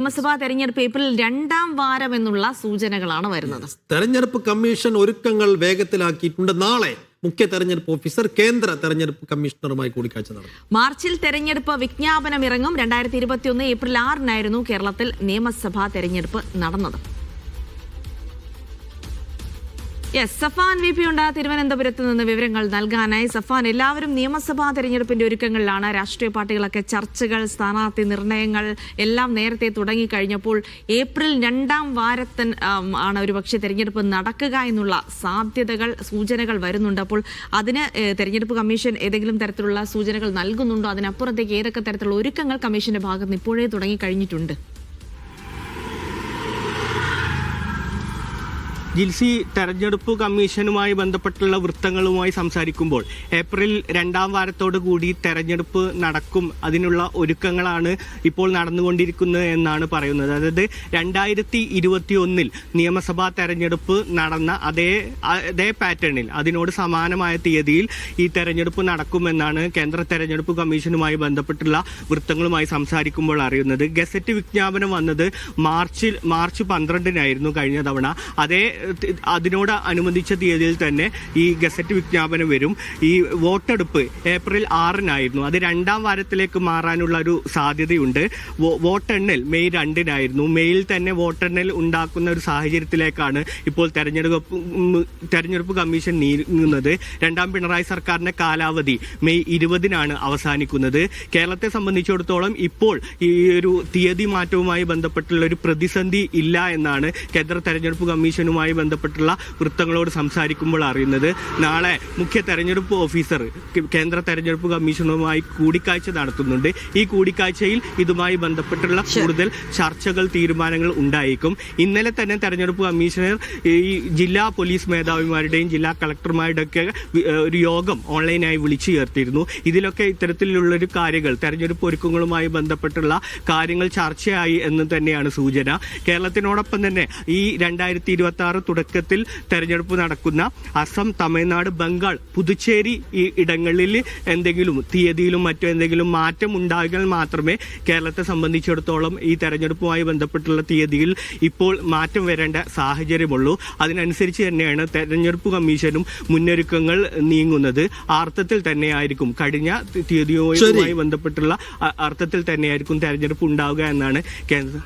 നിയമസഭാ തെരഞ്ഞെടുപ്പ് ഏപ്രിൽ 2ാം വാരം എന്നുള്ള സൂചനകളാണ് വരുന്നത്. തെരഞ്ഞെടുപ്പ് കമ്മീഷൻ ഒരുക്കങ്ങൾ വേഗത്തിലാക്കിയിട്ടുണ്ട്. നാളെ മുഖ്യ തെരഞ്ഞെടുപ്പ് ഓഫീസർ കേന്ദ്ര തെരഞ്ഞെടുപ്പ് കമ്മീഷണറുമായി കൂടിക്കാഴ്ച നടത്തും. മാർച്ചിൽ തെരഞ്ഞെടുപ്പ് വിജ്ഞാപനം ഇറങ്ങും. 2021 ഏപ്രിൽ 6-നായിരുന്നു കേരളത്തിൽ നിയമസഭാ തെരഞ്ഞെടുപ്പ് നടന്നത്. സഫാൻ വി പി ഉണ്ട് തിരുവനന്തപുരത്ത് നിന്ന് വിവരങ്ങൾ നൽകാനായി. സഫാൻ, എല്ലാവരും നിയമസഭാ തെരഞ്ഞെടുപ്പിന്റെ ഒരുക്കങ്ങളിലാണ്. രാഷ്ട്രീയ പാർട്ടികളൊക്കെ ചർച്ചകൾ, സ്ഥാനാർത്ഥി നിർണയങ്ങൾ എല്ലാം നേരത്തെ തുടങ്ങിക്കഴിഞ്ഞപ്പോൾ ഏപ്രിൽ 2ാം വാരത്തിന് ആണ് ഒരുപക്ഷെ തെരഞ്ഞെടുപ്പ് നടക്കുക എന്നുള്ള സാധ്യതകൾ, സൂചനകൾ വരുന്നുണ്ട്. അപ്പോൾ അതിന് തെരഞ്ഞെടുപ്പ് കമ്മീഷൻ ഏതെങ്കിലും തരത്തിലുള്ള സൂചനകൾ നൽകുന്നുണ്ടോ? അതിനപ്പുറത്തേക്ക് ഏതൊക്കെ തരത്തിലുള്ള ഒരുക്കങ്ങൾ കമ്മീഷന്റെ ഭാഗത്ത് ഇപ്പോഴേ തുടങ്ങിക്കഴിഞ്ഞിട്ടുണ്ട്? ജിൽസി, തെരഞ്ഞെടുപ്പ് കമ്മീഷനുമായി ബന്ധപ്പെട്ടുള്ള വൃത്തങ്ങളുമായി സംസാരിക്കുമ്പോൾ ഏപ്രിൽ 2ാം വാരത്തോടു കൂടി തെരഞ്ഞെടുപ്പ് നടക്കും, അതിനുള്ള ഒരുക്കങ്ങളാണ് ഇപ്പോൾ നടന്നുകൊണ്ടിരിക്കുന്നത് എന്നാണ് പറയുന്നത്. അതായത് 2021 നിയമസഭാ തെരഞ്ഞെടുപ്പ് നടന്ന അതേ പാറ്റേണിൽ, അതിനോട് സമാനമായ തീയതിയിൽ ഈ തെരഞ്ഞെടുപ്പ് നടക്കുമെന്നാണ് കേന്ദ്ര തെരഞ്ഞെടുപ്പ് കമ്മീഷനുമായി ബന്ധപ്പെട്ടുള്ള വൃത്തങ്ങളുമായി സംസാരിക്കുമ്പോൾ അറിയുന്നത്. ഗസറ്റ് വിജ്ഞാപനം വന്നത് മാർച്ച് 12-നായിരുന്നു കഴിഞ്ഞ തവണ. അതിനോട് അനുബന്ധിച്ച തീയതിയിൽ തന്നെ ഈ ഗസറ്റ് വിജ്ഞാപനം വരും. ഈ വോട്ടെടുപ്പ് ഏപ്രിൽ 6-നായിരുന്നു. അത് 2ാം വാരത്തിലേക്ക് മാറാനുള്ള ഒരു സാധ്യതയുണ്ട്. വോട്ടെണ്ണൽ മെയ് 2-നായിരുന്നു. മെയ്യിൽ തന്നെ വോട്ടെണ്ണൽ ഉണ്ടാക്കുന്ന ഒരു സാഹചര്യത്തിലേക്കാണ് ഇപ്പോൾ തെരഞ്ഞെടുപ്പ് കമ്മീഷൻ നീങ്ങുന്നത്. 2ാം പിണറായി സർക്കാരിന്റെ കാലാവധി മെയ് 20-നാണ് അവസാനിക്കുന്നത്. കേരളത്തെ സംബന്ധിച്ചിടത്തോളം ഇപ്പോൾ ഈ ഒരു തീയതി മാറ്റവുമായി ബന്ധപ്പെട്ടുള്ള ഒരു പ്രതിസന്ധി ഇല്ല എന്നാണ് കേന്ദ്ര തെരഞ്ഞെടുപ്പ് കമ്മീഷനുമായി ബന്ധപ്പെട്ടുള്ള വൃത്തങ്ങളോട് സംസാരിക്കുമ്പോൾ അറിയുന്നത്. നാളെ മുഖ്യ തെരഞ്ഞെടുപ്പ് ഓഫീസർ കേന്ദ്ര തെരഞ്ഞെടുപ്പ് കമ്മീഷനുമായി കൂടിക്കാഴ്ച നടത്തുന്നുണ്ട്. ഈ കൂടിക്കാഴ്ചയിൽ ഇതുമായി ബന്ധപ്പെട്ടുള്ള കൂടുതൽ ചർച്ചകൾ, തീരുമാനങ്ങൾ ഉണ്ടായേക്കും. ഇന്നലെ തന്നെ തെരഞ്ഞെടുപ്പ് കമ്മീഷണർ ഈ ജില്ലാ പോലീസ് മേധാവിമാരുടെയും ജില്ലാ കളക്ടർമാരുടെയും ഒക്കെ ഒരു യോഗം ഓൺലൈനായി വിളിച്ചു ചേർത്തിരുന്നു. ഇതിലൊക്കെ ഇത്തരത്തിലുള്ളൊരു കാര്യങ്ങൾ, തെരഞ്ഞെടുപ്പ് ഒരുക്കങ്ങളുമായി ബന്ധപ്പെട്ടുള്ള കാര്യങ്ങൾ ചർച്ചയായി എന്ന് തന്നെയാണ് സൂചന. കേരളത്തിനോടൊപ്പം തന്നെ ഈ 2026 തുടക്കത്തിൽ തെരഞ്ഞെടുപ്പ് നടക്കുന്ന അസം, തമിഴ്നാട്, ബംഗാൾ, പുതുച്ചേരി ഈ ഇടങ്ങളിൽ എന്തെങ്കിലും തീയതിയിലും മറ്റോ എന്തെങ്കിലും മാറ്റം ഉണ്ടായാൽ മാത്രമേ കേരളത്തെ സംബന്ധിച്ചിടത്തോളം ഈ തെരഞ്ഞെടുപ്പുമായി ബന്ധപ്പെട്ടുള്ള തീയതിയിൽ ഇപ്പോൾ മാറ്റം വരേണ്ട സാഹചര്യമുള്ളൂ. അതിനനുസരിച്ച് തന്നെയാണ് തെരഞ്ഞെടുപ്പ് കമ്മീഷനും മുന്നൊരുക്കങ്ങൾ നീങ്ങുന്നത്. അർത്ഥത്തിൽ തന്നെയായിരിക്കും കഴിഞ്ഞ തീയതിയുമായി ബന്ധപ്പെട്ടുള്ള അർത്ഥത്തിൽ തന്നെയായിരിക്കും തെരഞ്ഞെടുപ്പ് ഉണ്ടാവുക എന്നാണ് കേന്ദ്ര